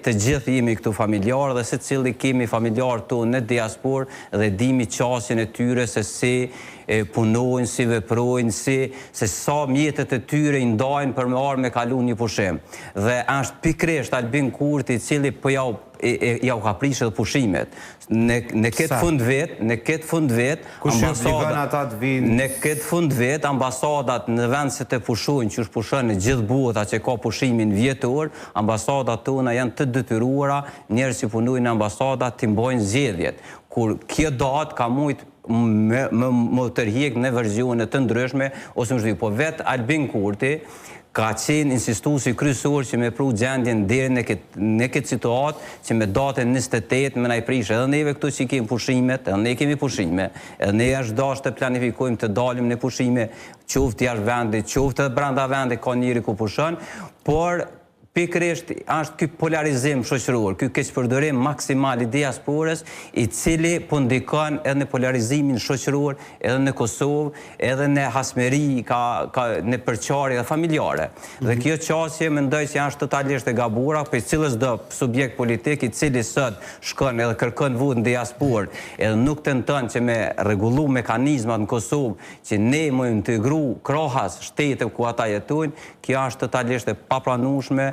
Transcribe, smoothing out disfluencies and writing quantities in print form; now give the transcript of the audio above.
të gjithë jemi këtu familjarë dhe se cili kemi familjarë tu në diasporë dhe dimi qasjen e tyre se si punojnë, si veprojnë, se sa mjetet e tyre i ndajnë për me arë me kalu një pushim. Dhe është pikrisht Albin Kurti i cili po jau ka prishë dhe pushimet. Në këtë fund vet, ambasadat në vend se të pushojnë, që është pushën në gjithë buta që ka pushimin vjetor, ambasadat tona janë të detyruara, njerëz që punojnë në ambasadat të mbojnë zgjedhjet. Kur kjo datë ka mujtë më tërhiq në verzione të ndryshme, ose më shdi, po vetë Albin Kurti ka qenë insistuesi kryesor që me pru gjendjen deri në këtë situatë që me datën 28 me na i prish edhe neve këtu që kemi pushimet, edhe ne kemi pushime, edhe ne është dashur të planifikojmë të dalim në pushime, qoftë jashtë vendit, qoftë edhe brenda vendit ka njëri ku pushon, por pikërisht është ky polarizim shoqëror, ky keqpërdorim maksimal i diasporës, i cili po ndikon edhe në polarizimin shoqëror, edhe në Kosovë, edhe në hasmeri, në përçarje dhe familjare. Dhe kjo qasje mendoj që është totalisht e gabuara, për cilës do subjekt politik i cili sot shkon edhe kërkon vot në diasporë, edhe nuk tenton që me rregullu mekanizmat në Kosovë që ne më integru krahas shtetet ku ata jetojnë, kjo është totalisht e papranueshme.